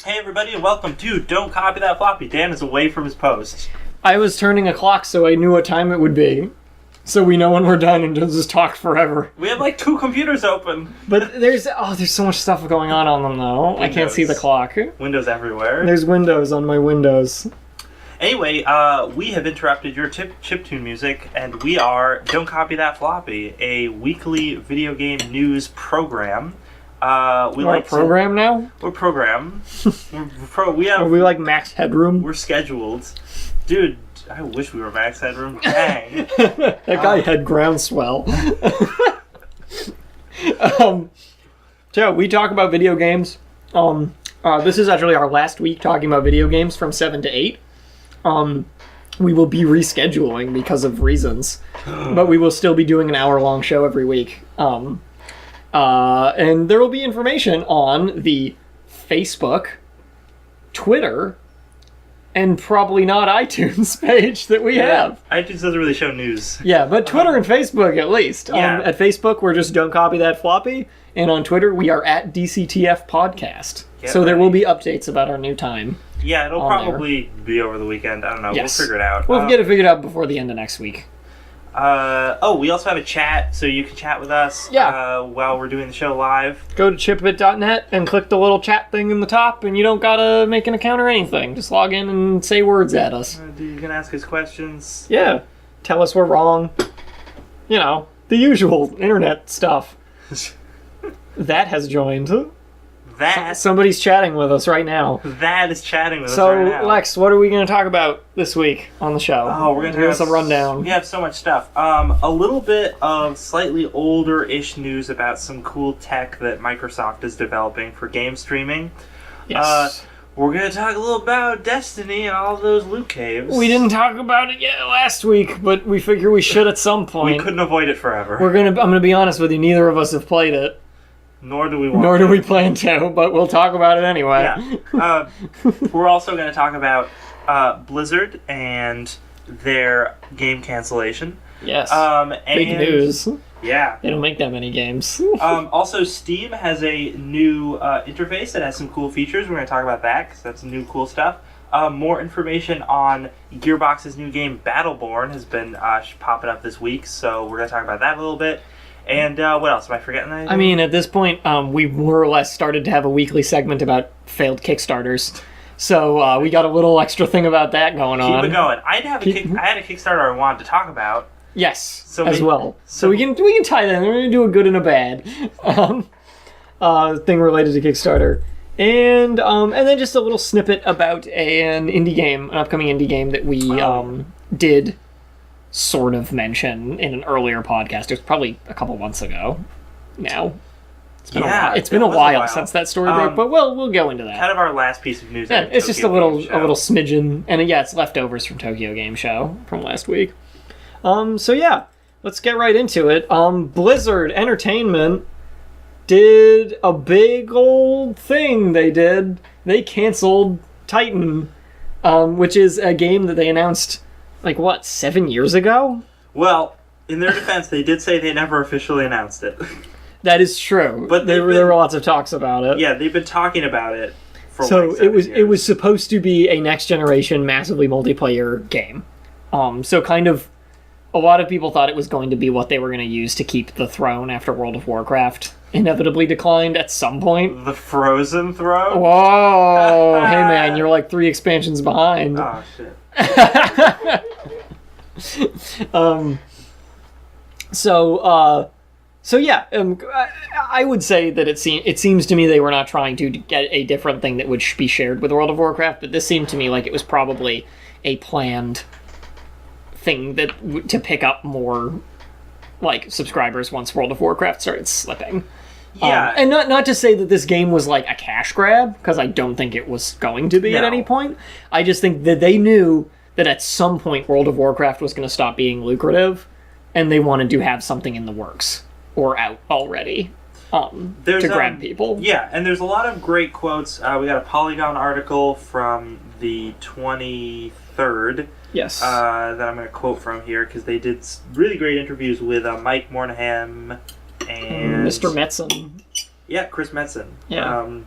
Hey everybody and welcome to Don't Copy That Floppy. Dan is away from his post. I was turning a clock so I knew what time it would be. So we know when we're done and don't just talk forever. We have like 2 computers open. But there's so much stuff going on them though. Windows. I can't see the clock. Windows everywhere. There's windows on my windows. Anyway, we have interrupted your chiptune music, and we are Don't Copy That Floppy, a weekly video game news program. We're a program now? We're program. Are we like Max Headroom? We're scheduled. Dude, I wish we were Max Headroom. Dang. That guy had groundswell. So, we talk about video games. This is actually our last week talking about video games from 7 to 8. We will be rescheduling because of reasons. But we will still be doing an hour-long show every week. And there will be information on the Facebook, Twitter, and probably not iTunes page that we have. iTunes doesn't really show news. Yeah, but Twitter and Facebook at least. Yeah. At Facebook, we're just Don't Copy That Floppy. And on Twitter, we are at DCTF Podcast. So there will be updates about our new time. Yeah, it'll probably be over the weekend. I don't know. Yes. We'll figure it out. We'll get it figured out before the end of next week. We also have a chat, so you can chat with us while we're doing the show live. Go to chipbit.net and click the little chat thing in the top, and you don't gotta make an account or anything. Just log in and say words at us. You can ask us questions. Yeah. Tell us we're wrong. You know, the usual internet stuff. That has joined. Somebody's chatting with us right now. That is chatting with us right now. So, Lex, what are we going to talk about this week on the show? Oh, we're going to give us a rundown. We have so much stuff. A little bit of slightly older-ish news about some cool tech that Microsoft is developing for game streaming. Yes. We're going to talk a little about Destiny and all those loot caves. We didn't talk about it yet last week, but we figure we should at some point. We couldn't avoid it forever. I'm going to be honest with you, neither of us have played it. Nor do we want Nor do we plan to, but we'll talk about it anyway. Yeah. We're also going to talk about Blizzard and their game cancellation. Yes. Big news. Yeah. They don't make that many games. Also, Steam has a new interface that has some cool features. We're going to talk about that because that's some new cool stuff. More information on Gearbox's new game Battleborn has been popping up this week, so we're going to talk about that a little bit. And what else? Am I forgetting anything? I mean, at this point, we more or less started to have a weekly segment about failed Kickstarters. So we got a little extra thing about that going on. Keep it going. I had a Kickstarter I wanted to talk about. Yes, well. So we can tie that in. We're going to do a good and a bad thing related to Kickstarter. And then just a little snippet about an upcoming indie game that we did sort of mention in an earlier podcast. It was probably a couple months ago now. It's been a while since that story broke, but we'll go into that. Kind of our last piece of news. Yeah, it's just a little smidgen, and it's leftovers from Tokyo Game Show from last week. Let's get right into it. Blizzard Entertainment did a big old thing. They canceled Titan, which is a game that they announced 7 years ago? Well, in their defense, they did say they never officially announced it. That is true. But there were lots of talks about it. Yeah, they've been talking about it for it was supposed to be a next generation, massively multiplayer game. So kind of a lot of people thought it was going to be what they were going to use to keep the throne after World of Warcraft inevitably declined at some point. The Frozen throne? Whoa! Hey man, you're like 3 expansions behind. Oh shit. I would say that it seems to me they were not trying to get a different thing that would be shared with World of Warcraft, but this seemed to me like it was probably a planned thing to pick up more subscribers once World of Warcraft started slipping. Yeah. And not to say that this game was a cash grab, because I don't think it was going to be at any point. I just think that they knew that at some point World of Warcraft was going to stop being lucrative, and they wanted to have something in the works, or out already, to grab people. Yeah, and there's a lot of great quotes. We got a Polygon article from the 23rd. Yes. That I'm going to quote from here, because they did really great interviews with Mike Mornaham and Mr. Metzen. Yeah, Chris Metzen. Yeah.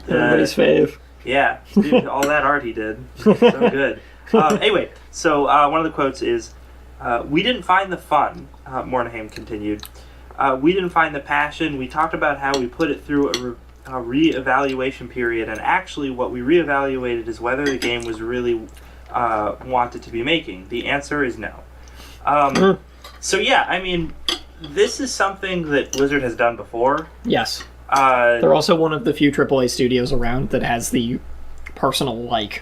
Everybody's fave. Yeah, dude, all that art he did. So good. Anyway, so one of the quotes is, "We didn't find the fun," Mornheim continued. "We didn't find the passion. We talked about how we put it through a re-evaluation period, and actually what we re-evaluated is whether the game was really wanted to be making. The answer is no." So yeah, I mean, this is something that Blizzard has done before. Yes. They're also one of the few AAA studios around that has the personal, like,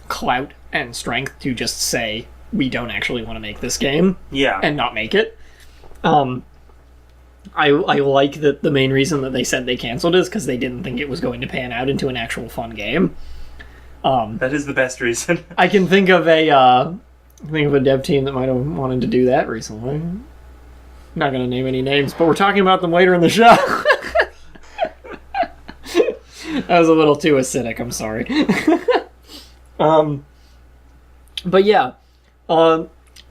clout and strength to just say, we don't actually want to make this game. Yeah. And not make it. I like that the main reason that they said they canceled is because they didn't think it was going to pan out into an actual fun game. That is the best reason. I can think of a dev team that might have wanted to do that recently. I'm not going to name any names, but we're talking about them later in the show. That was a little too acidic, I'm sorry. But yeah,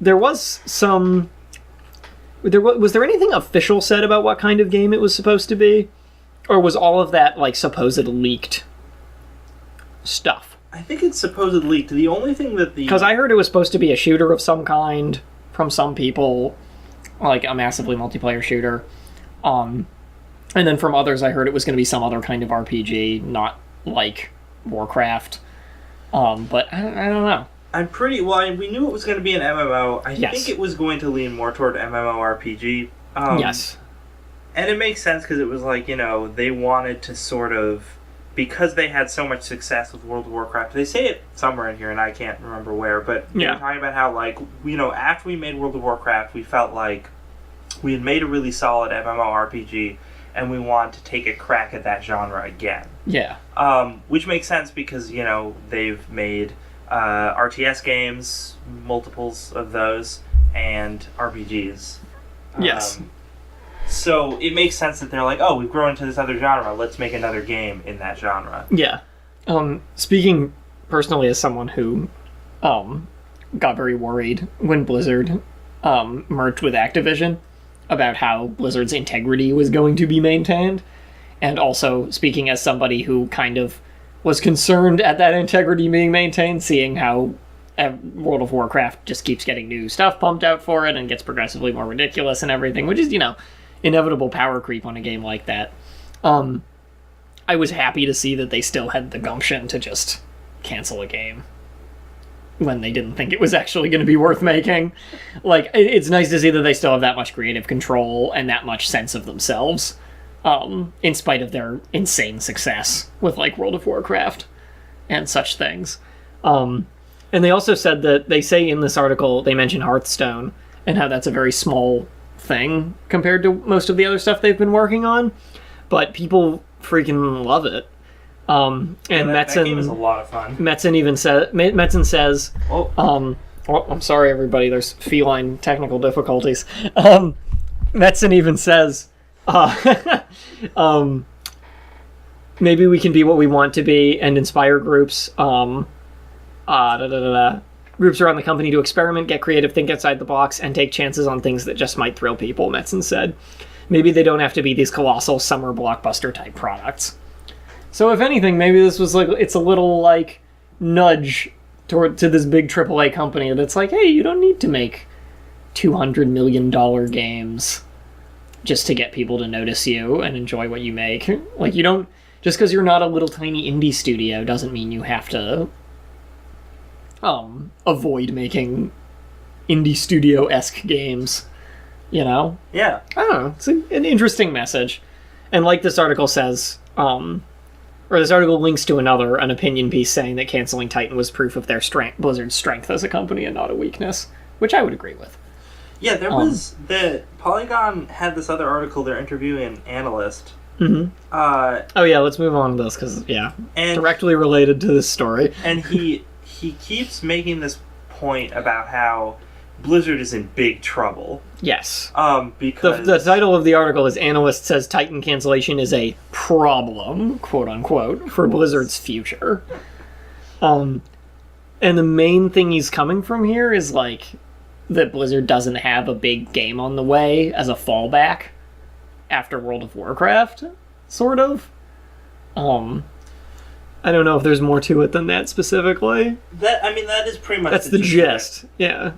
there was some... Was there anything official said about what kind of game it was supposed to be? Or was all of that, like, supposed leaked stuff? I think it's supposed leaked. The only thing that the... Because I heard it was supposed to be a shooter of some kind from some people, like a massively multiplayer shooter. And then from others I heard it was going to be some other kind of RPG, not like Warcraft. But I don't know. I'm pretty... Well, we knew it was going to be an MMO. I Yes. think it was going to lean more toward MMORPG. Yes. And it makes sense because it was like, you know, they wanted to sort of... Because they had so much success with World of Warcraft. They say it somewhere in here, and I can't remember where, but they were talking about how, like, you know, after we made World of Warcraft, we felt like we had made a really solid MMORPG, and we wanted to take a crack at that genre again. Yeah. Which makes sense because, you know, they've made RTS games, multiples of those, and RPGs. Yes. So it makes sense that they're like, oh, we've grown into this other genre, let's make another game in that genre. Yeah. Speaking personally as someone who got very worried when Blizzard merged with Activision about how Blizzard's integrity was going to be maintained, and also speaking as somebody who kind of was concerned at that integrity being maintained, seeing how World of Warcraft just keeps getting new stuff pumped out for it and gets progressively more ridiculous and everything, which is, you know, inevitable power creep on a game like that. I was happy to see that they still had the gumption to just cancel a game when they didn't think it was actually going to be worth making. Like, it's nice to see that they still have that much creative control and that much sense of themselves, in spite of their insane success with, like, World of Warcraft and such things. And they also said that, they say in this article, they mention Hearthstone, and how that's a very small thing compared to most of the other stuff they've been working on, but people freaking love it. And that game is a lot of fun. Metzen says, I'm sorry everybody, there's feline technical difficulties. Metzen even says, maybe we can be what we want to be and inspire groups, groups around the company to experiment, get creative, think outside the box, and take chances on things that just might thrill people, Metzen said. Maybe they don't have to be these colossal summer blockbuster type products. So if anything, maybe this was like, it's a little like nudge to this big AAA company that's like, hey, you don't need to make $200 million games just to get people to notice you and enjoy what you make. Like, you don't, just because you're not a little tiny indie studio doesn't mean you have to avoid making indie studio-esque games, you know? Yeah. I don't know. It's an interesting message. And like this article says, or this article links to an opinion piece saying that canceling Titan was proof of their Blizzard's strength as a company and not a weakness, which I would agree with. Yeah, there was Polygon had this other article. They're interviewing an analyst. Mm-hmm. Oh yeah, let's move on to this because and directly related to this story. And he keeps making this point about how Blizzard is in big trouble. Yes. Because the title of the article is "Analyst Says Titan Cancellation is a Problem," quote unquote, for Blizzard's future. And the main thing he's coming from here is like that Blizzard doesn't have a big game on the way as a fallback after World of Warcraft, sort of. I don't know if there's more to it than that specifically. That is pretty much That's the gist. Yeah.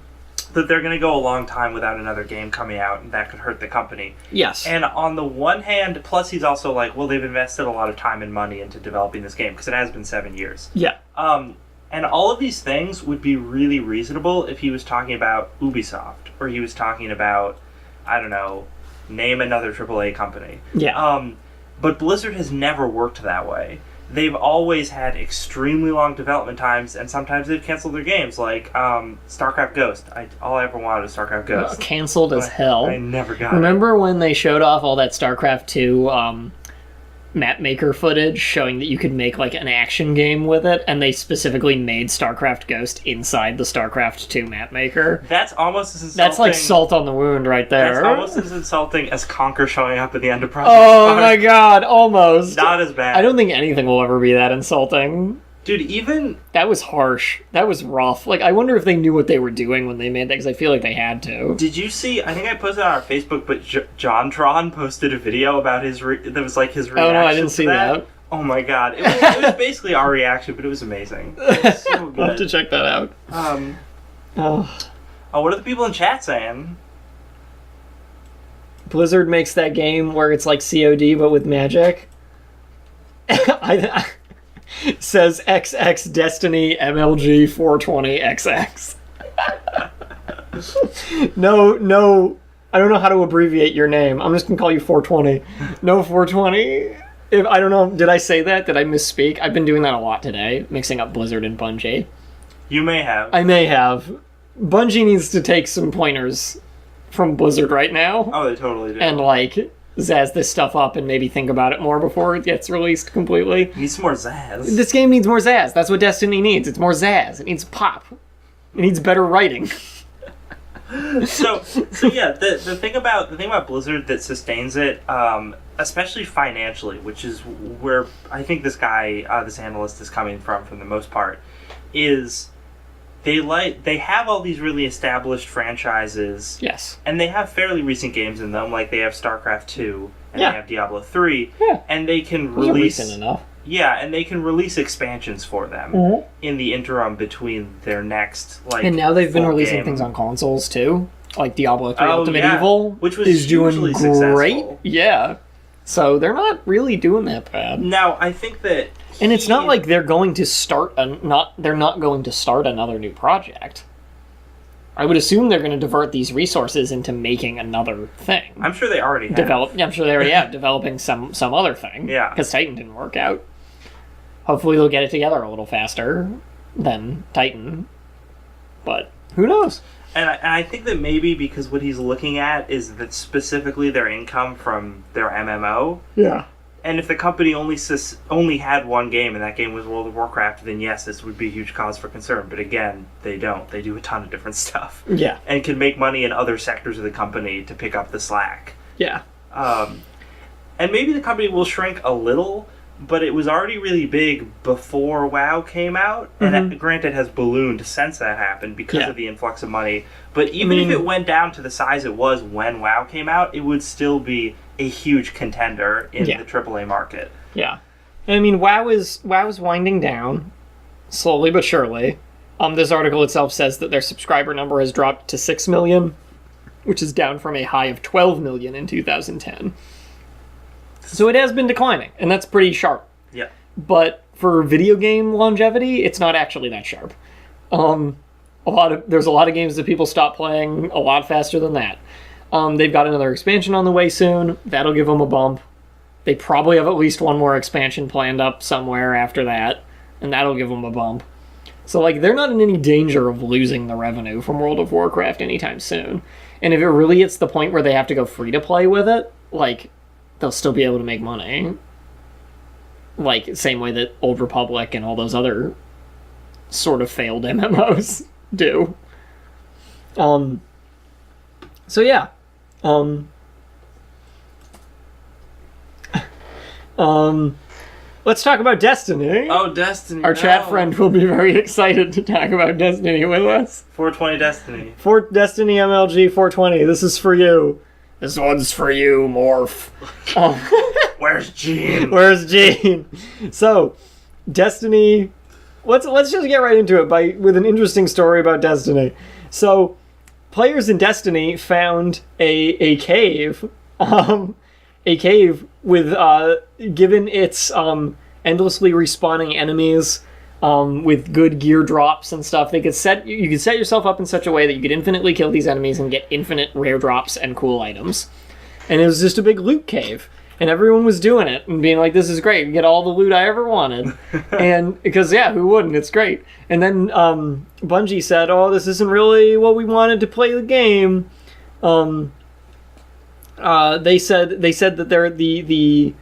That they're going to go a long time without another game coming out, and that could hurt the company. Yes. And on the one hand, plus he's also like, well, they've invested a lot of time and money into developing this game, because it has been 7 years. Yeah. And all of these things would be really reasonable if he was talking about Ubisoft, or he was talking about, I don't know, name another AAA company. Yeah. But Blizzard has never worked that way. They've always had extremely long development times, and sometimes they've canceled their games, like StarCraft Ghost. All I ever wanted was StarCraft Ghost. Canceled as hell. I never got Remember when they showed off all that StarCraft 2 map maker footage showing that you could make like an action game with it, and they specifically made StarCraft Ghost inside the StarCraft 2 map maker? That's almost as insulting. That's like salt on the wound right there. That's almost as insulting as Conquer showing up at the end of Project Oh Spark. my god, almost. Not as bad. I don't think anything will ever be that insulting. Dude, even... That was harsh. That was rough. Like, I wonder if they knew what they were doing when they made that, because I feel like they had to. Did you see... I think I posted it on our Facebook, but JonTron posted a video about his... that was like his reaction. Oh, no, I didn't see that. Oh my god. It was basically our reaction, but it was amazing. It was so good. I'll have to check that out. What are the people in chat saying? Blizzard makes that game where it's like COD, but with magic. Says XX Destiny MLG 420XX. No, I don't know how to abbreviate your name. I'm just gonna call you 420. No 420. I don't know, did I say that? Did I misspeak? I've been doing that a lot today, mixing up Blizzard and Bungie. You may have. I may have. Bungie needs to take some pointers from Blizzard right now. Oh, they totally do. And like zazz this stuff up and maybe think about it more before it gets released completely. It needs some more zazz. This game needs more zazz. That's what Destiny needs. It's more zazz. It needs pop. It needs better writing. so yeah, the thing about Blizzard that sustains it, especially financially, which is where I think this guy, this analyst is coming from the most part, is they have all these really established franchises. Yes. And they have fairly recent games in them, like they have StarCraft 2 and Yeah. they have Diablo 3. Yeah. And they can Those are release recent enough. Yeah, and they can release expansions for them in the interim between their next And now they've been full releasing game. things on consoles too. Like Diablo 3 Oh, Ultimate yeah. Evil, Which was is doing hugely great. successful. Yeah. So they're not really doing that bad. Now, I think that And it's not like they're going to start they're not going to start another new project. I would assume they're going to divert these resources into making another thing. I'm sure they already have. I'm sure they already have developing some other thing. Yeah. Because Titan didn't work out. Hopefully they'll get it together a little faster than Titan. But who knows? And I think that maybe because what he's looking at is that specifically their income from their MMO. Yeah. And if the company only had one game and that game was World of Warcraft, then yes, this would be a huge cause for concern. But again, they don't. They do a ton of different stuff. Yeah. And can make money in other sectors of the company to pick up the slack. Yeah. And maybe the company will shrink a little, but it was already really big before WoW came out. And granted, has ballooned since that happened because of the influx of money. But even if it went down to the size it was when WoW came out, it would still be a huge contender in the AAA market. Yeah. I mean, WoW is winding down, slowly but surely. This article itself says that their subscriber number has dropped to 6 million, which is down from a high of 12 million in 2010. So it has been declining, and that's pretty sharp. Yeah. But for video game longevity, it's not actually that sharp. There's a lot of games that people stop playing a lot faster than that. They've got another expansion on the way soon. That'll give them a bump. They probably have at least one more expansion planned up somewhere after that, and that'll give them a bump. So, like, they're not in any danger of losing the revenue from World of Warcraft anytime soon. And if it really gets to the point where they have to go free-to-play with it, like, they'll still be able to make money. Like, same way that Old Republic and all those other sort of failed MMOs do. So, yeah. Let's talk about Destiny. Oh, Destiny. Our chat friend will be very excited to talk about Destiny with us. 420 Destiny. Destiny MLG 420. This is for you. This one's for you, Morph. Where's Gene? Where's Gene? So, Destiny. Let's just get right into it with an interesting story about Destiny. So, players in Destiny found a cave, with given its endlessly respawning enemies, with good gear drops and stuff. You could set yourself up in such a way that you could infinitely kill these enemies and get infinite rare drops and cool items. And it was just a big loot cave. And everyone was doing it and being like, this is great. Get all the loot I ever wanted. And because, yeah, who wouldn't? It's great. And then Bungie said, oh, this isn't really what we wanted to play the game. They said that they're the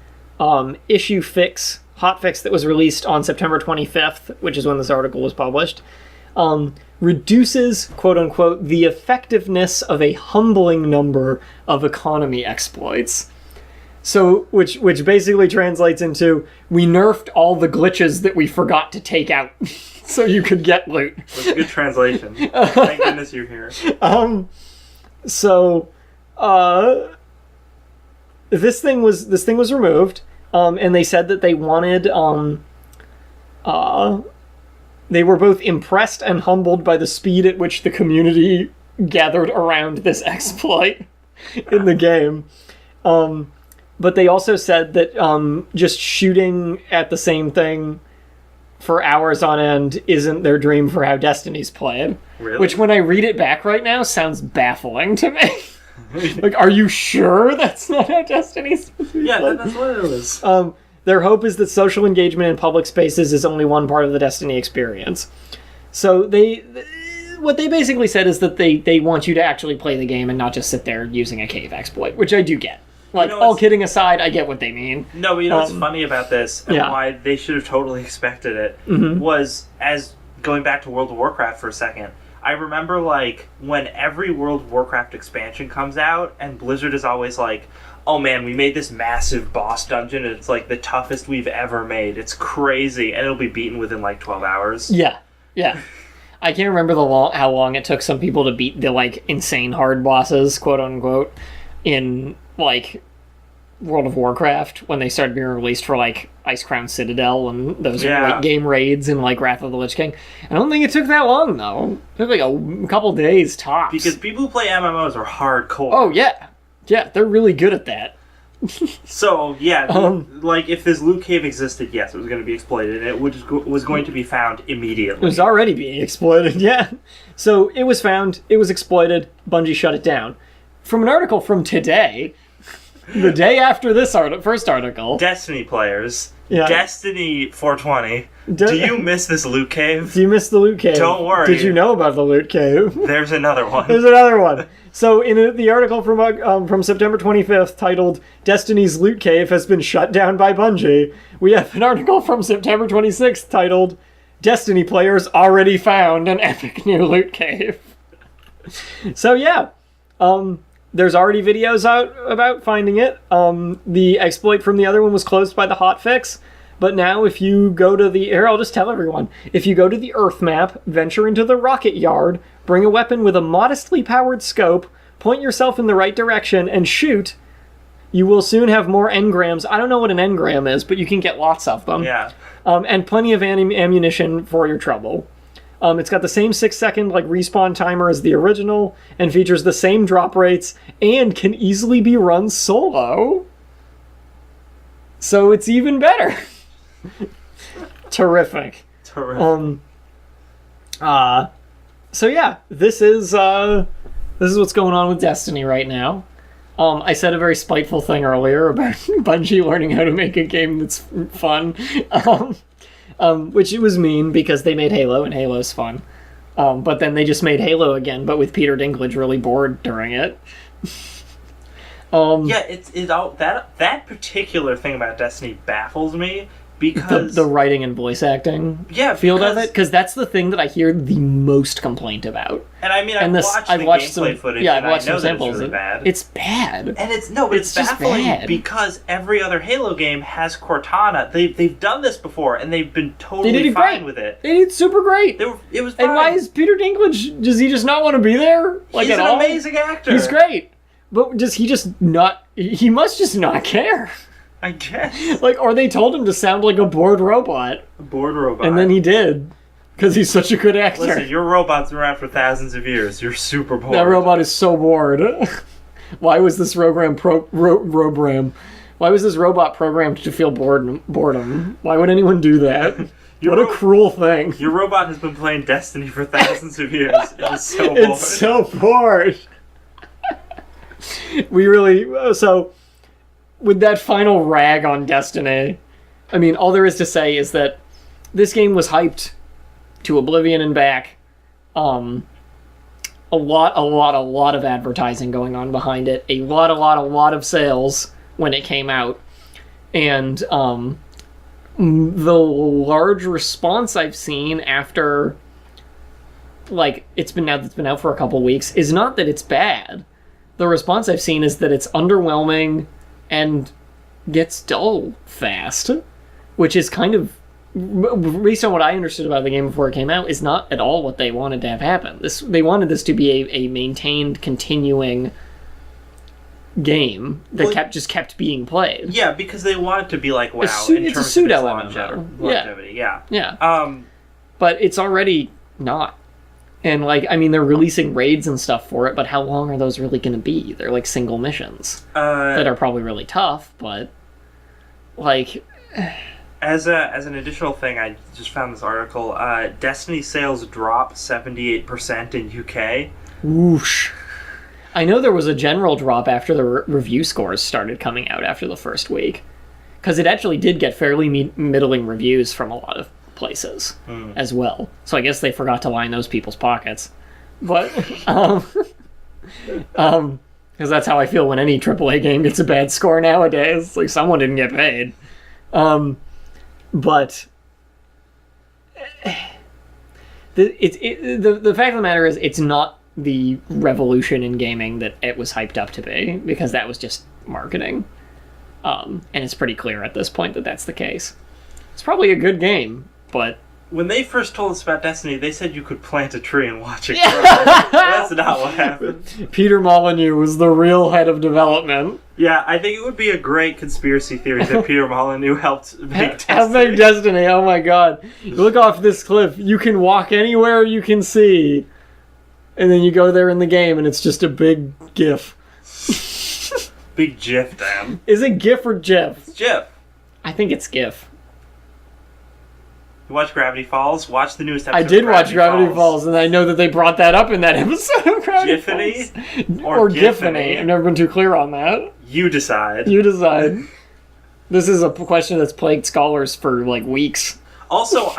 issue fix, hotfix that was released on September 25th, which is when this article was published, reduces, quote-unquote, the effectiveness of a humbling number of economy exploits. So, which basically translates into, we nerfed all the glitches that we forgot to take out so you could get loot. That's a good translation. Thank goodness you're here. This thing was removed, and they said that they wanted, they were both impressed and humbled by the speed at which the community gathered around this exploit in the game. But they also said that just shooting at the same thing for hours on end isn't their dream for how Destiny's played. Really? Which, when I read it back right now, sounds baffling to me. Like, are you sure that's not how Destiny's played? Yeah, that's what it is. Their hope is that social engagement in public spaces is only one part of the Destiny experience. So what they basically said is that they want you to actually play the game and not just sit there using a cave exploit, which I do get. Like, all kidding aside, I get what they mean. No, but you know what's funny about this, and why they should have totally expected it, was, as going back to World of Warcraft for a second, I remember, like, when every World of Warcraft expansion comes out, and Blizzard is always like, oh man, we made this massive boss dungeon, and it's, like, the toughest we've ever made. It's crazy, and it'll be beaten within, like, 12 hours. Yeah. I can't remember how long it took some people to beat the, like, insane hard bosses, quote-unquote, in, like, World of Warcraft when they started being released for, like, Icecrown Citadel and those late game raids and, like, Wrath of the Lich King. I don't think it took that long, though. It took, like, a couple days tops. Because people who play MMOs are hardcore. Oh, yeah. Yeah, they're really good at that. So, yeah, like, if this loot cave existed, yes, it was going to be exploited, and it was going to be found immediately. It was already being exploited, yeah. So, it was found, it was exploited, Bungie shut it down. From an article from today, the day after this first article... Destiny players, Destiny 420, do you miss this loot cave? Do you miss the loot cave? Don't worry. Did you know about the loot cave? There's another one. There's another one. So, in the article from September 25th titled, Destiny's Loot Cave has been shut down by Bungie, we have an article from September 26th titled, Destiny players already found an epic new loot cave. So, yeah. There's already videos out about finding it. The exploit from the other one was closed by the hotfix. But now if you go to here, I'll just tell everyone. If you go to the Earth map, venture into the rocket yard, bring a weapon with a modestly powered scope, point yourself in the right direction, and shoot, you will soon have more engrams. I don't know what an engram is, but you can get lots of them. Yeah. And plenty of ammunition for your trouble. It's got the same 6-second respawn timer as the original, and features the same drop rates, and can easily be run solo. So it's even better. Terrific. So yeah, this is what's going on with Destiny right now. I said a very spiteful thing earlier about Bungie learning how to make a game that's fun. Which it was mean because they made Halo and Halo's fun. But then they just made Halo again, but with Peter Dinklage really bored during it. Yeah, it's all that particular thing about Destiny baffles me because the writing and voice acting field of it, because that's the thing that I hear the most complaint about. And I mean, I've watched some gameplay footage. Yeah, I've watched some samples. It's really bad. It's bad, and it's baffling bad. Because every other Halo game has Cortana. They've done this before, and they've been totally fine with it. They did super great. It was fine. And why is Peter Dinklage? Does he just not want to be there? He's an amazing actor. He's great. But does he just not... He must just not care. I guess. Like, or they told him to sound like a bored robot. A bored robot. And then he did. Because he's such a good actor. Listen, your robot's been around for thousands of years. You're super bored. That robot is so bored. Why was this Why was this robot programmed to feel boredom? Why would anyone do that? What a cruel thing. Your robot has been playing Destiny for thousands of years. It is so bored. It's so bored. We really... So, with that final rag on Destiny, I mean, all there is to say is that this game was hyped to oblivion and back. A lot of advertising going on behind it. A lot of sales when it came out. And the large response I've seen after, like, it's been out for a couple weeks is not that it's bad. The response I've seen is that it's underwhelming and gets dull fast, which is kind of, based on what I understood about the game before it came out, is not at all what they wanted to have happen. They wanted this to be a maintained, continuing game that just kept being played. Yeah, because they want it to be like WoW. It's a pseudo MMO. Longevity. Yeah. But it's already not. And, like, I mean, they're releasing raids and stuff for it, but how long are those really going to be? They're, like, single missions that are probably really tough, but, like... As an additional thing, I just found this article. Destiny sales drop 78% in UK. Whoosh. I know there was a general drop after the review scores started coming out after the first week. Because it actually did get fairly middling reviews from a lot of places as well. So I guess they forgot to line those people's pockets. But, because that's how I feel when any AAA game gets a bad score nowadays. It's like someone didn't get paid. But the fact of the matter is, it's not the revolution in gaming that it was hyped up to be, because that was just marketing. And it's pretty clear at this point that that's the case. It's probably a good game, but... When they first told us about Destiny, they said you could plant a tree and watch it grow. That's not what happened. Peter Molyneux was the real head of development. Yeah, I think it would be a great conspiracy theory that Peter Molyneux helped make Destiny. Help make Destiny, oh my god. You look off this cliff, you can walk anywhere you can see. And then you go there in the game, and it's just a big GIF. Big GIF, damn. Is it GIF or GIF? It's GIF. I think it's GIF. You watch Gravity Falls? Watch the newest episode. I did watch Gravity Falls, and I know that they brought that up in that episode of Gravity Falls. Or Giffany. I've never been too clear on that. You decide. You decide. This is a question that's plagued scholars for, like, weeks. Also,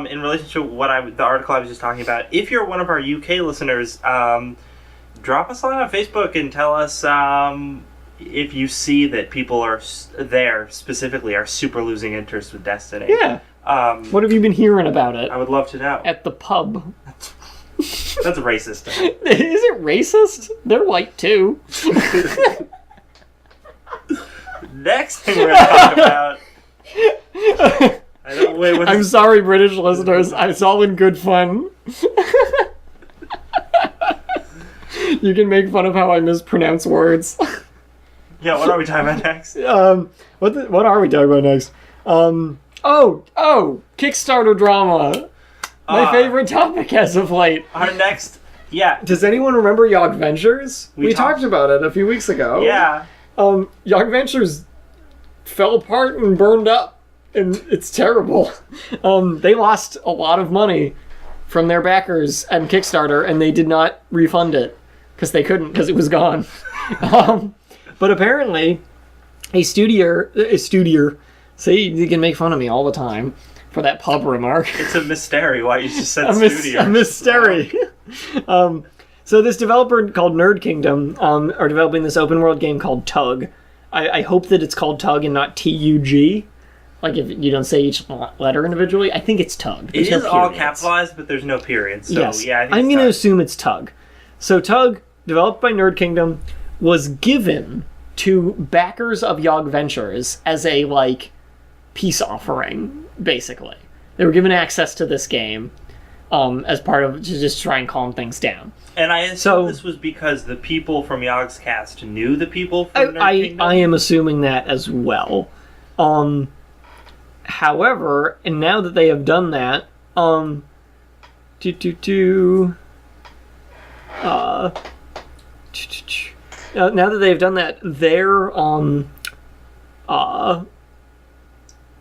in relation to the article I was just talking about, if you're one of our UK listeners, drop us a line on Facebook and tell us if you see that people are specifically are super losing interest with Destiny. Yeah. What have you been hearing about it? I would love to know. At the pub. That's racist. Is it racist? They're white too. Next thing we're going to talk about... I'm sorry, British listeners. It's all in good fun. You can make fun of how I mispronounce words. Yeah, what are we talking about next? What are we talking about next? Kickstarter drama. My favorite topic as of late. Our next... Yeah. Does anyone remember Yog Ventures? We talked about it a few weeks ago. Yeah. Yog Ventures fell apart and burned up. And it's terrible. They lost a lot of money from their backers and Kickstarter, and they did not refund it because they couldn't, because it was gone. But apparently, a studier. See, you can make fun of me all the time for that pub remark. It's a mystery why you just said studier. A mystery. So this developer called Nerd Kingdom are developing this open world game called Tug. I hope that it's called Tug and not TUG. Like, if you don't say each letter individually, I think it's Tug. It is all capitalized, but there's no periods. So, yes. Yeah, I'm going to assume it's Tug. So Tug, developed by Nerd Kingdom, was given to backers of Yog Ventures as a, like, peace offering, basically. They were given access to this game as part of to just try and calm things down. And I assume this was because the people from Yogg's cast knew the people from Nerd Kingdom? I am assuming that as well. However, and now that they have done that, now that they've done that, their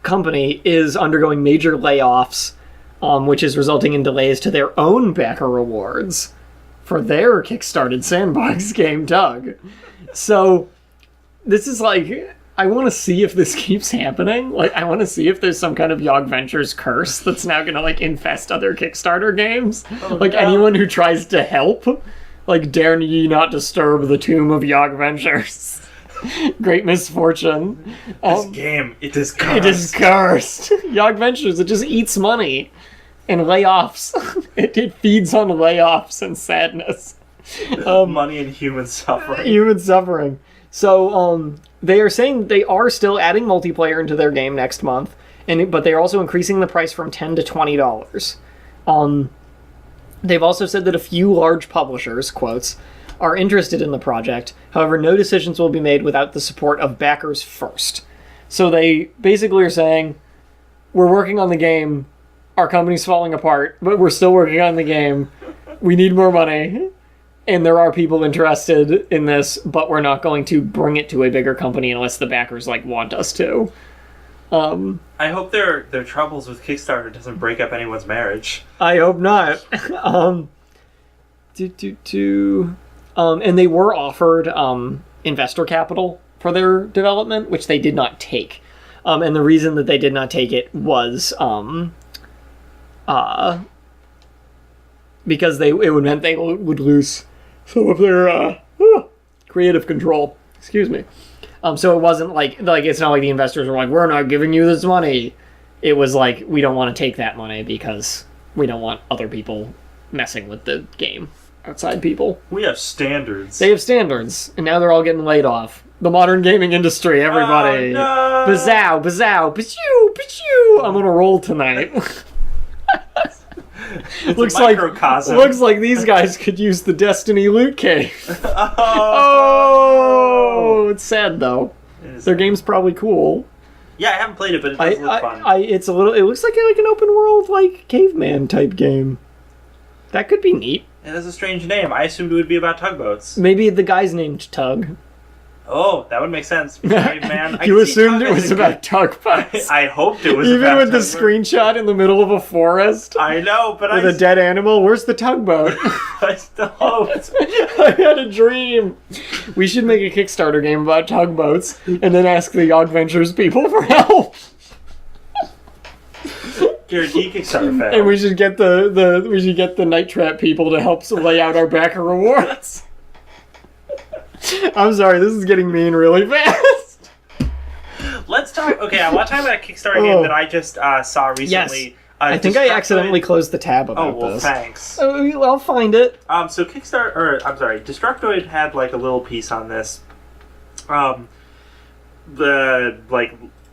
company is undergoing major layoffs, which is resulting in delays to their own backer rewards for their kickstarted sandbox game, Doug. So this is like, I want to see if this keeps happening. Like, I want to see if there's some kind of Yogg Ventures curse that's now going to, like, infest other Kickstarter games. Anyone who tries to help, like, dare ye not disturb the tomb of Yogg Ventures. Great misfortune. This game, it is cursed. It is cursed. Yogg Ventures, it just eats money and layoffs. It feeds on layoffs and sadness. Money and human suffering. Human suffering. So, they are saying they are still adding multiplayer into their game next month, but they are also increasing the price from $10 to $20. They've also said that a few large publishers, quotes, are interested in the project. However, no decisions will be made without the support of backers first. So they basically are saying, we're working on the game, our company's falling apart, but we're still working on the game, we need more money, and there are people interested in this, but we're not going to bring it to a bigger company unless the backers, like, want us to. I hope their troubles with Kickstarter doesn't break up anyone's marriage. I hope not. And they were offered investor capital for their development, which they did not take. And the reason that they did not take it was because it would meant they would lose some of their creative control. Excuse me. So it wasn't like it's not like the investors were like, we're not giving you this money. It was like, we don't want to take that money because we don't want other people messing with the game. Outside people. We have standards. They have standards, and now they're all getting laid off. The modern gaming industry, everybody. Oh, no. Bazow, bazow, pachoo, pachoo. I'm on a roll tonight. Looks like these guys could use the Destiny loot cave. Oh, it's sad though. Their game's probably cool. Yeah, I haven't played it, but it does look fun. It looks like an open world, like, caveman type game. That could be neat. It has a strange name. I assumed it would be about tugboats. Maybe the guy's named Tug. Oh, that would make sense. Man, you assumed it was about tugboats. I hoped it was even about with the screenshot in the middle of a forest. I know, but with a dead animal. Where's the tugboat? I still hoped. I had a dream. We should make a Kickstarter game about tugboats and then ask the Yogg Ventures people for help. Guarantee Kickstarter fail. And we should get the Night Trap people to help lay out our backer rewards. I'm sorry, this is getting mean really fast. Let's talk. Okay, I want to talk about a Kickstarter game that I just saw recently. Yes. I think I accidentally closed the tab about this. Oh, well, thanks. I'll find it. So Destructoid had like a little piece on this.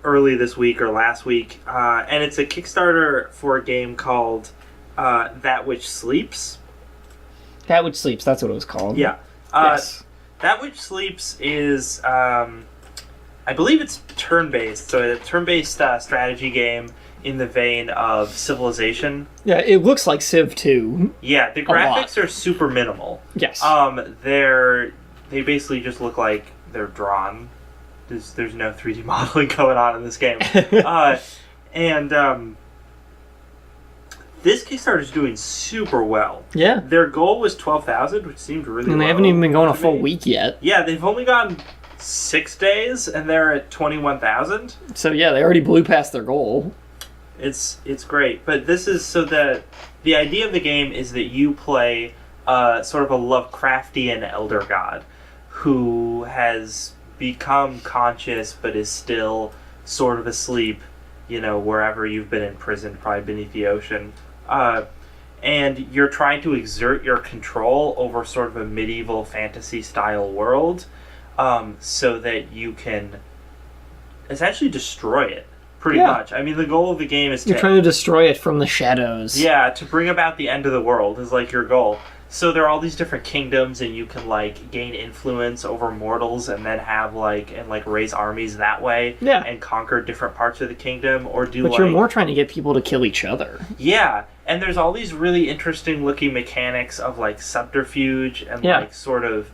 Early this week or last week, and it's a Kickstarter for a game called That Which Sleeps. That Which Sleeps, that's what it was called. Yeah. Yes. That Which Sleeps is, I believe it's turn-based, so a turn-based strategy game in the vein of Civilization. Yeah, it looks like Civ 2. Yeah, the graphics are super minimal. Yes. They basically just look like they're drawn. There's no 3D modeling going on in this game. This Kickstarter is doing super well. Yeah. Their goal was 12,000, which seemed really low. And they haven't even been going a full week yet. Yeah, they've only gone 6 days, and they're at 21,000. So yeah, they already blew past their goal. It's great. But this is so that the idea of the game is that you play sort of a Lovecraftian elder god who has become conscious but is still sort of asleep, wherever you've been imprisoned, probably beneath the ocean. And you're trying to exert your control over sort of a medieval fantasy style world, so that you can essentially destroy it pretty much. I mean, the goal of the game is You're trying to destroy it from the shadows. Yeah, to bring about the end of the world is, like, your goal. So there are all these different kingdoms, and you can, like, gain influence over mortals and then have, like, raise armies that way. Yeah. And conquer different parts of the kingdom, or do, But you're more trying to get people to kill each other. Yeah, and there's all these really interesting looking mechanics of, like, subterfuge and, like, sort of,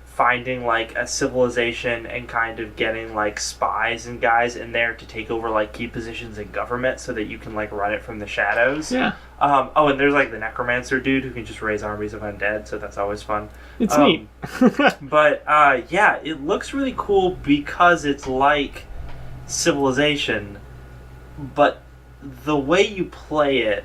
finding, like, a civilization and kind of getting, like, spies and guys in there to take over, like, key positions in government so that you can, like, run it from the shadows. Yeah. And there's, like, the necromancer dude who can just raise armies of undead, so that's always fun. It's neat. But, yeah, it looks really cool because it's like Civilization, but the way you play it,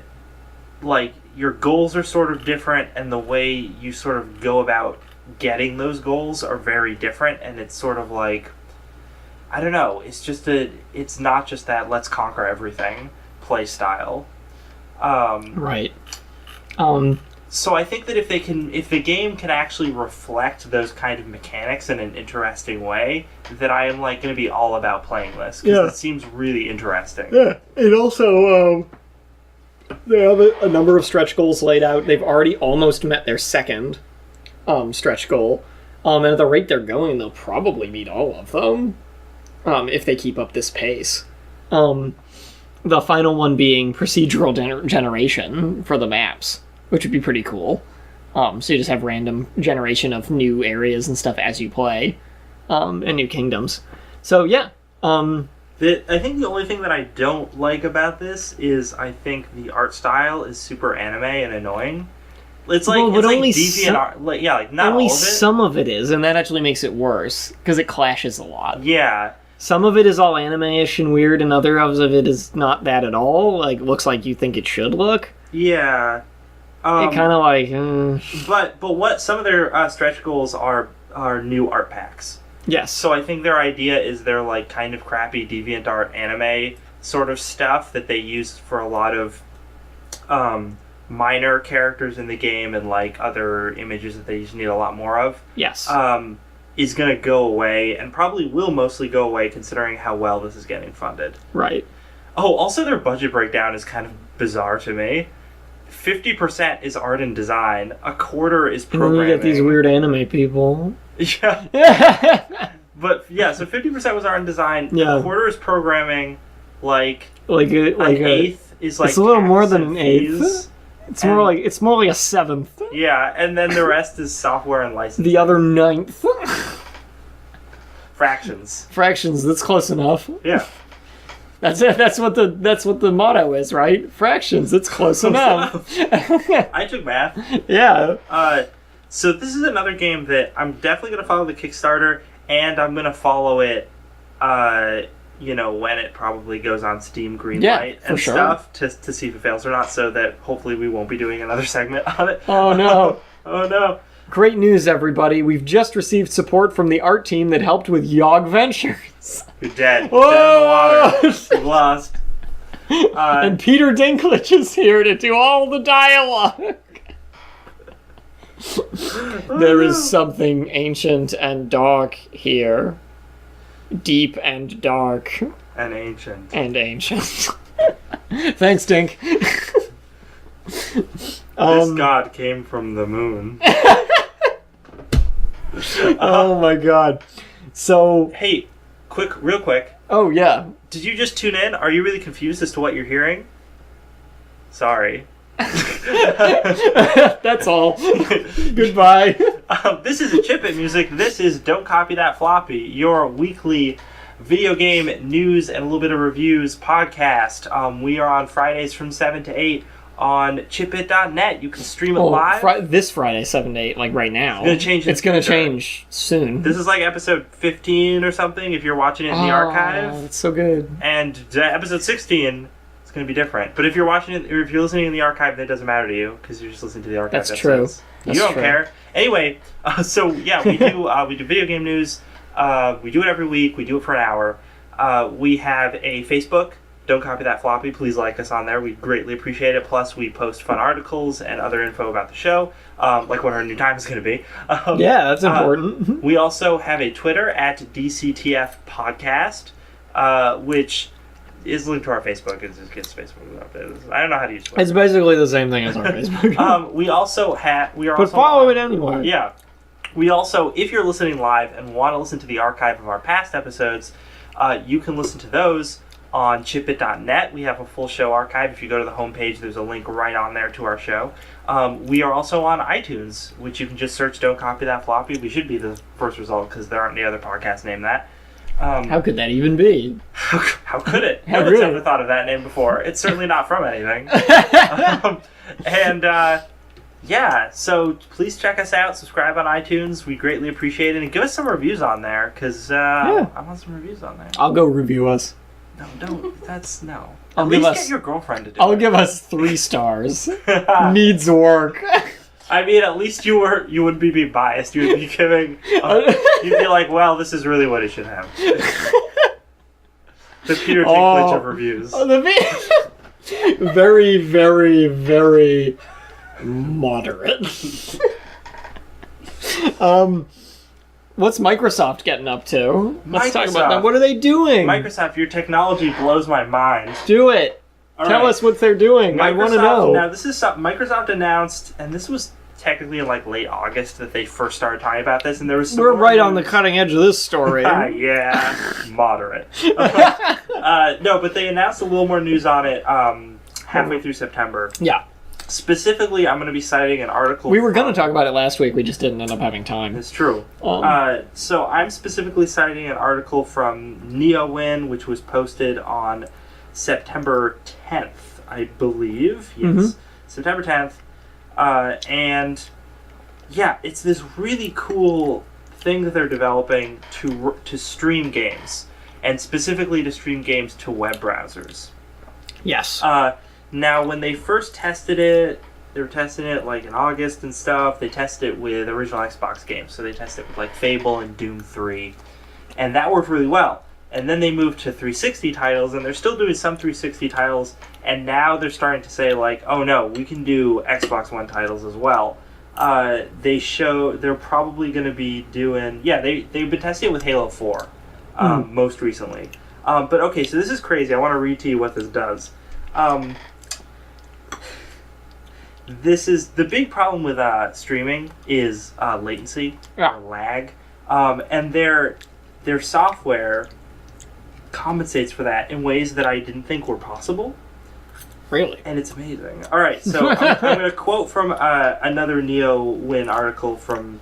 like, your goals are sort of different, and the way you sort of go about getting those goals are very different, and it's sort of like, I don't know, it's not just that let's conquer everything play style. Right. So I think that if the game can actually reflect those kind of mechanics in an interesting way, that I am, like, going to be all about playing this, because it seems really interesting. Yeah, and also, they have a number of stretch goals laid out. They've already almost met their second stretch goal. And at the rate they're going, they'll probably meet all of them if they keep up this pace. The final one being procedural generation for the maps, which would be pretty cool. So you just have random generation of new areas and stuff as you play, and new kingdoms. So yeah. I think the only thing that I don't like about this is I think the art style is super anime and annoying. It's like, well, it's like only deviant art. Like, yeah, like not all of it. Only some of it is, and that actually makes it worse because it clashes a lot. Yeah. Some of it is all anime-ish and weird, and other of it is not that at all. Like, looks like you think it should look. Yeah. It kind of like. But what some of their stretch goals are new art packs. Yes. So I think their idea is they're, like, kind of crappy DeviantArt anime sort of stuff that they use for a lot of minor characters in the game and, like, other images that they just need a lot more of. Yes. Is going to go away, and probably will mostly go away considering how well this is getting funded. Right. Oh, also their budget breakdown is kind of bizarre to me. 50% is art and design, a quarter is programming. And then you get these weird anime people. Yeah. But yeah, so 50% was art and design, a quarter is programming, an eighth is like it's a little more than an eighth. Fees. It's more like a seventh. Yeah, and then the rest is software and licensing. The other ninth. Fractions. That's close enough. Yeah. That's it. That's what the motto is, right? Fractions. It's close enough. I took math. Yeah. So this is another game that I'm definitely going to follow the Kickstarter, and I'm going to follow it, when it probably goes on Steam Greenlight and stuff to see if it fails or not, so that hopefully we won't be doing another segment on it. Oh, no. Oh, no. Great news, everybody. We've just received support from the art team that helped with Yog Ventures. You're dead. Dead in the water. We've lost. And Peter Dinklage is here to do all the dialogue. There is something ancient and dark here. Deep and dark. And ancient. Thanks, Dink. This god came from the moon. Oh my god. So... Hey, real quick. Oh, yeah. Did you just tune in? Are you really confused as to what you're hearing? Sorry. That's all. Goodbye. This is a Chip It Music. This is Don't Copy That Floppy, your weekly video game news and a little bit of reviews podcast. We are on Fridays from 7 to 8 on chipit.net. You can stream it live. This Friday, 7 to 8, like right now. It's going to change soon. This is like episode 15 or something if you're watching it in the archive. Oh, it's so good. And episode 16... It's going to be different. But if you're watching it, or if you're listening in the archive, that doesn't matter to you because you're just listening to the archive. That's episodes. True. You don't care. Anyway, so yeah, we do video game news. We do it every week. We do it for an hour. We have a Facebook. Don't Copy That Floppy. Please like us on there. We greatly appreciate it. Plus, we post fun articles and other info about the show, like what our new time is going to be. Yeah, that's important. We also have a Twitter at DCTF Podcast, which is linked to our Facebook. It just gets Facebook updated. I don't know how to use Twitter. It's basically the same thing as our Facebook. We also have. But follow it anyway. Yeah. We also, if you're listening live and want to listen to the archive of our past episodes, you can listen to those on chipit.net. We have a full show archive. If you go to the homepage, there's a link right on there to our show. We are also on iTunes, which you can just search Don't Copy That Floppy. We should be the first result because there aren't any other podcasts named that. How could that even be? How could it? How No one's really? ever thought of that name before. It's certainly not from anything. Yeah, so please check us out. Subscribe on iTunes. We greatly appreciate it. And give us some reviews on there, because I want some reviews on there. I'll go review us. No, don't. That's no. I'll At give least us- get your girlfriend to do I'll it. give us 3 stars. Needs work. I mean, at least you wouldn't be biased. You would be giving. You'd be like, well, this is really what it should have. The Peter Dinklage of reviews. Very, very, very moderate. What's Microsoft getting up to? Let's talk about that. What are they doing? Microsoft, your technology blows my mind. Do it. All Tell right. us what they're doing. I want to know. Now, this is something Microsoft announced, and this was technically in like late August that they first started talking about this, and there was some We're more right on the news. cutting edge of this story. Yeah, moderate. No, but they announced a little more news on it halfway through September. Yeah. Specifically, I'm going to be citing an article. We were going to talk about it last week. We just didn't end up having time. It's true. So I'm specifically citing an article from NeoWin, which was posted on September 10th, I believe. Yes, September 10th. And yeah, it's this really cool thing that they're developing to stream games, and specifically to stream games to web browsers. Yes. Now, when they first tested it, they were testing it like in August and stuff. They tested it with original Xbox games, so they tested it with like Fable and Doom 3, and that worked really well. And then they moved to 360 titles, and they're still doing some 360 titles, and now they're starting to say like, oh no, we can do Xbox One titles as well. They're probably going to be doing, they've been testing it with Halo 4 most recently. But okay, so this is crazy. I want to read to you what this does. This is the big problem with streaming is latency or lag, and their software compensates for that in ways that I didn't think were possible. Really? And it's amazing. All right, so I'm going to quote from another NeoWin article from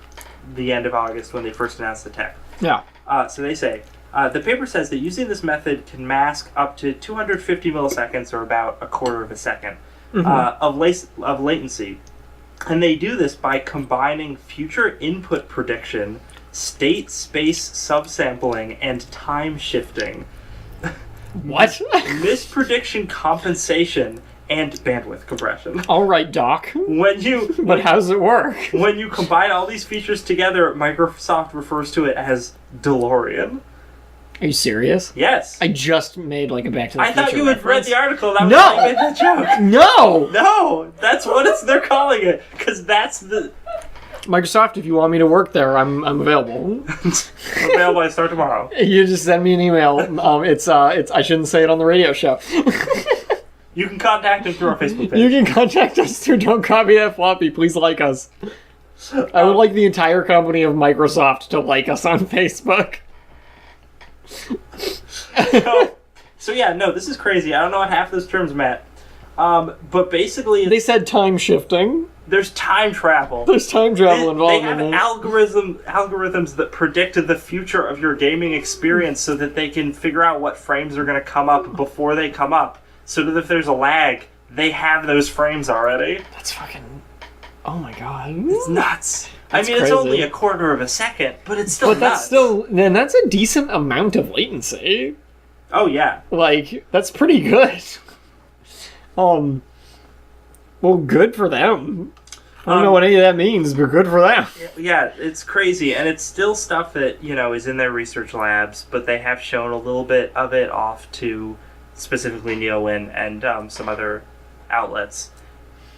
the end of August when they first announced the tech. Yeah. So they say, the paper says that using this method can mask up to 250 milliseconds, or about a quarter of a second, of latency. And they do this by combining future input prediction, state space subsampling, and time shifting. What? Misprediction compensation and bandwidth compression. All right, Doc. But how does it work? When you combine all these features together, Microsoft refers to it as DeLorean. Are you serious? Yes. I just made like a Back to the Future I thought you had read reference. the article. That was No! why I made that joke. No! No, that's what they're calling it, because that's the Microsoft, if you want me to work there, I'm available. available. I start tomorrow. You just send me an email. It's I shouldn't say it on the radio show. You can contact us through our Facebook page. You can contact us through Don't Copy That Floppy. Please like us. I would like the entire company of Microsoft to like us on Facebook. So yeah, no, this is crazy. I don't know what half those terms meant. But basically, They said time shifting. there's time travel. There's time travel involved They have in this. algorithms that predict the future of your gaming experience so that they can figure out what frames are going to come up before they come up. So that if there's a lag, they have those frames already. That's fucking... Oh my god. It's nuts. That's I mean, crazy. it's only a quarter of a second, but it's still But that's nuts. still... Then that's a decent amount of latency. Oh, yeah. Like, that's pretty good. Well, good for them. I don't know what any of that means, but good for them. Yeah, it's crazy, and it's still stuff that, is in their research labs, but they have shown a little bit of it off to specifically NeoWin and some other outlets.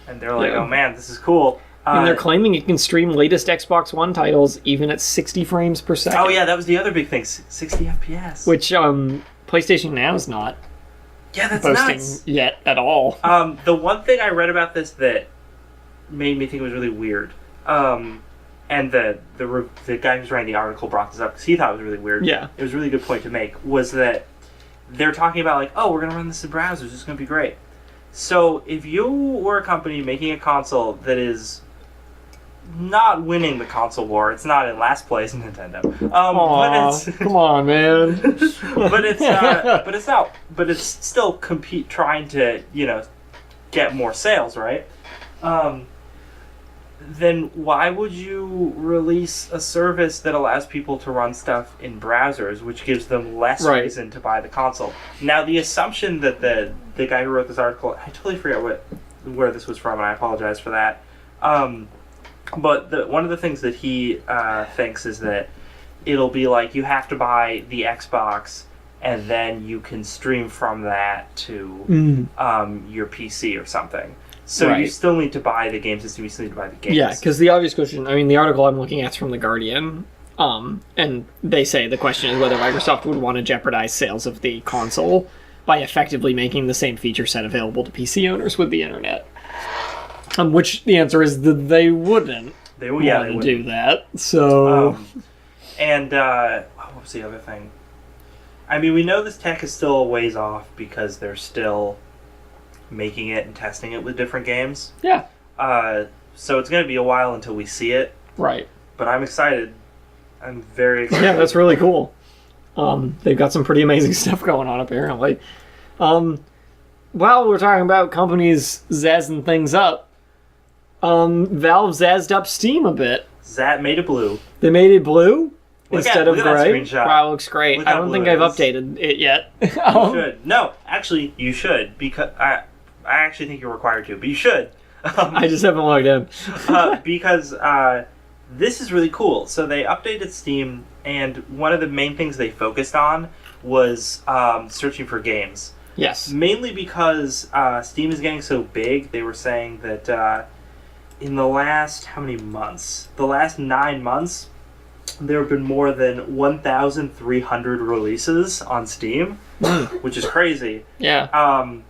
And they're like, Yeah. oh man, this is cool. And they're claiming it can stream latest Xbox One titles even at 60 frames per second. Oh yeah, that was the other big thing, 60 FPS. Which, PlayStation Now is not. Yeah, that's boasting nuts. yet at all. The one thing I read about this that made me think it was really weird, and the guy who's writing the article brought this up because he thought it was really weird. Yeah. It was a really good point to make, was that they're talking about, like, oh, we're going to run this in browsers, it's going to be great. So if you were a company making a console that is not winning the console war, it's not in last place, Nintendo. Come on, man. but it's still trying to, get more sales, right? Then why would you release a service that allows people to run stuff in browsers, which gives them less reason to buy the console? Now, the assumption that the guy who wrote this article, I totally forget where this was from, and I apologize for that. But one of the things that he thinks is that it'll be like you have to buy the Xbox, and then you can stream from that to your PC or something. So you still need to buy the game system, you still need to buy the games. Yeah, because the obvious question, the article I'm looking at is from The Guardian, and they say the question is whether Microsoft would want to jeopardize sales of the console by effectively making the same feature set available to PC owners with the internet. Which the answer is that they wouldn't want to do that. So, what was the other thing? We know this tech is still a ways off because they're still making it and testing it with different games. Yeah. So it's going to be a while until we see it. Right. But I'm excited. I'm very excited. Yeah, that's really cool. They've got some pretty amazing stuff going on, apparently. While we're talking about companies zazzing things up, Valve zazzed up Steam a bit. Zat made it blue. They made it blue instead of gray. That screenshot. Wow, it looks great. I don't think I've updated it yet. You should. No, actually, you should, because I actually think you're required to, but you should. I just haven't logged in. Because this is really cool. So they updated Steam, and one of the main things they focused on was searching for games. Yes. Mainly because Steam is getting so big, they were saying that in the last, how many months? The last 9 months, there have been more than 1,300 releases on Steam, which is crazy. Yeah.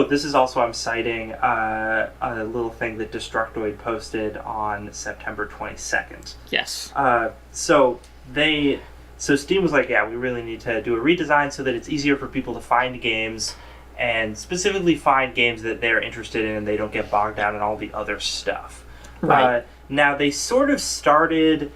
This is also, I'm citing a little thing that Destructoid posted on September 22nd. Yes. So Steam was like, yeah, we really need to do a redesign so that it's easier for people to find games, and specifically find games that they're interested in and they don't get bogged down in all the other stuff. Right. Now, they sort of started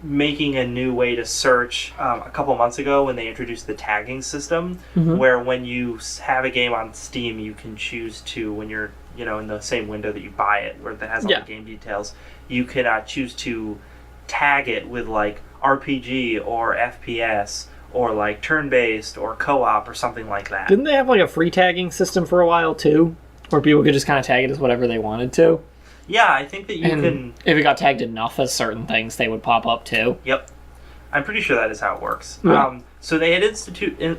making a new way to search a couple months ago when they introduced the tagging system, where when you have a game on Steam, you can choose to, when you're in the same window that you buy it, where that has all the game details, you can choose to tag it with like RPG or FPS or like turn-based or co-op or something like that. Didn't they have like a free tagging system for a while too, where people could just kind of tag it as whatever they wanted to? Yeah, I think that you can... If it got tagged enough as certain things, they would pop up too. Yep. I'm pretty sure that is how it works. Yeah. So they had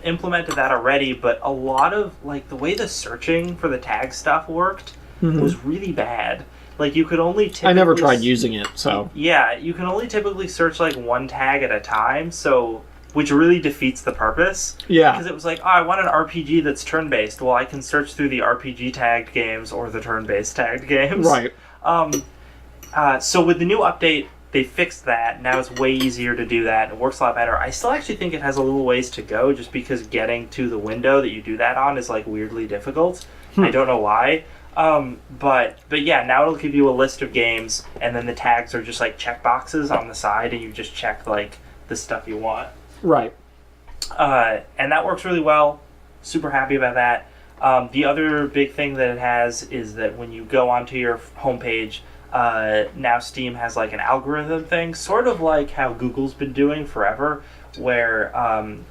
implemented that already, but a lot of, like, the way the searching for the tag stuff worked was really bad. Like, you could only typically... I never tried using it, so... Yeah, you can only typically search, like, one tag at a time, which really defeats the purpose. Yeah. Because it was like, I want an RPG that's turn-based. Well, I can search through the RPG-tagged games or the turn-based tagged games. Right. So with the new update, they fixed that. Now it's way easier to do that. It works a lot better. I still actually think it has a little ways to go, just because getting to the window that you do that on is, like, weirdly difficult. I don't know why. But yeah, now it'll give you a list of games, and then the tags are just like checkboxes on the side, and you just check like the stuff you want. Right. And that works really well. Super happy about that. The other big thing that it has is that when you go onto your homepage, now Steam has like an algorithm thing, sort of like how Google's been doing forever, where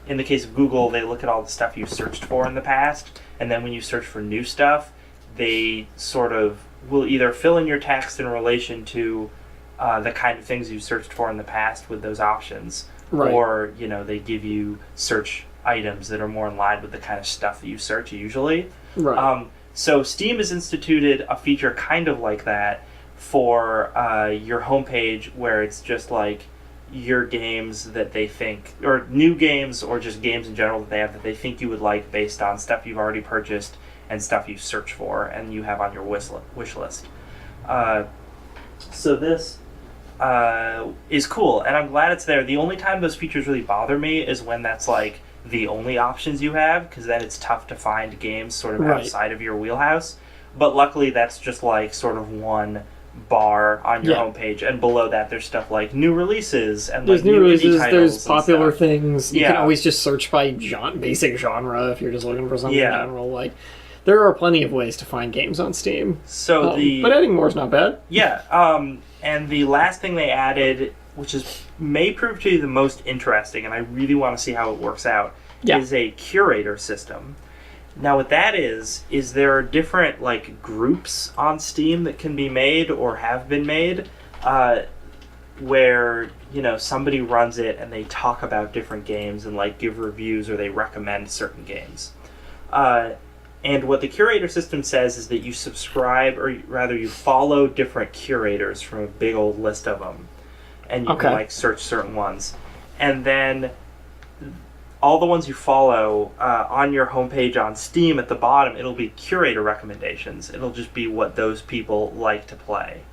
in the case of Google, they look at all the stuff you've searched for in the past, and then when you search for new stuff, they sort of will either fill in your text in relation to the kind of things you've searched for in the past with those options, or they give you search items that are more in line with the kind of stuff that you search usually. Right. So Steam has instituted a feature kind of like that for your homepage, where it's just like your games that they think, or new games, or just games in general that they have that they think you would like based on stuff you've already purchased and stuff you've searched for and you have on your wish list. So this is cool, and I'm glad it's there. The only time those features really bother me is when that's like the only options you have, because then it's tough to find games sort of outside of your wheelhouse. But luckily that's just like sort of one bar on your homepage, and below that there's stuff like new releases and there's like new releases, indie titles, there's popular stuff. things. You can always just search by basic genre if you're just looking for something in general. Like, there are plenty of ways to find games on Steam. So but adding more is not bad. And the last thing they added, which may prove to be the most interesting, and I really want to see how it works out, is a curator system. Now, what that is there are different like groups on Steam that can be made or have been made, where somebody runs it and they talk about different games and like give reviews or they recommend certain games. And what the curator system says is that you subscribe, or rather you follow different curators from a big old list of them, and you can like search certain ones, and then all the ones you follow on your homepage on Steam at the bottom, it'll be curator recommendations. It'll just be what those people like to play.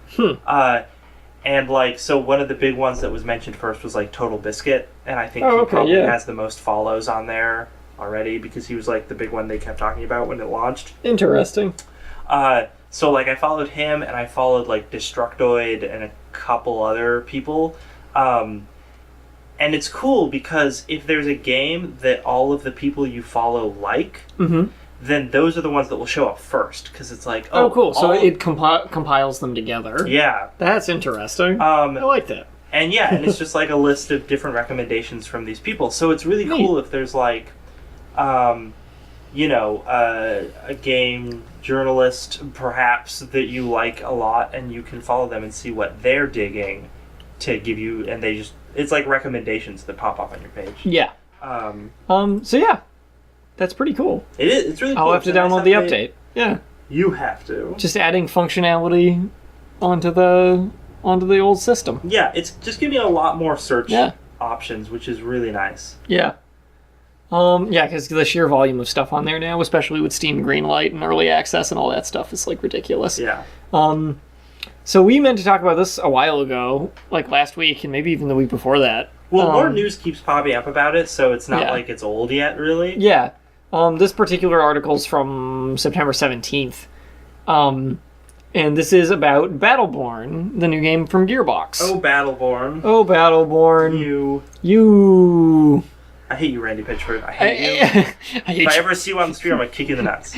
And like, so one of the big ones that was mentioned first was like Total Biscuit, and I think he probably has the most follows on there already because he was like the big one they kept talking about when it launched. Interesting. So like I followed him, and I followed like Destructoid and a couple other people. And it's cool because if there's a game that all of the people you follow like, then those are the ones that will show up first. Because it's like, cool. So it compiles them together. Yeah. That's interesting. I like that. And and it's just like a list of different recommendations from these people. So it's really cool if there's like, a game journalist perhaps that you like a lot, and you can follow them and see what they're digging to give you, and it's like recommendations that pop up on your page. Yeah. So yeah, that's pretty cool. It is. It's really cool. I'll have to download the update. Yeah. You have to. Just adding functionality onto the old system. Yeah, it's just giving you a lot more search options, which is really nice. Yeah. Because the sheer volume of stuff on there now, especially with Steam Greenlight and early access and all that stuff, is like ridiculous. Yeah. So we meant to talk about this a while ago, like last week, and maybe even the week before that. Well, more news keeps popping up about it, so it's not like it's old yet, really. Yeah. This particular article's from September 17th. And this is about Battleborn, the new game from Gearbox. Oh, Battleborn. Oh, Battleborn. You. I hate you, Randy Pitchford. I hate you. If I ever see you on the street, I'm going to kick you in the nuts.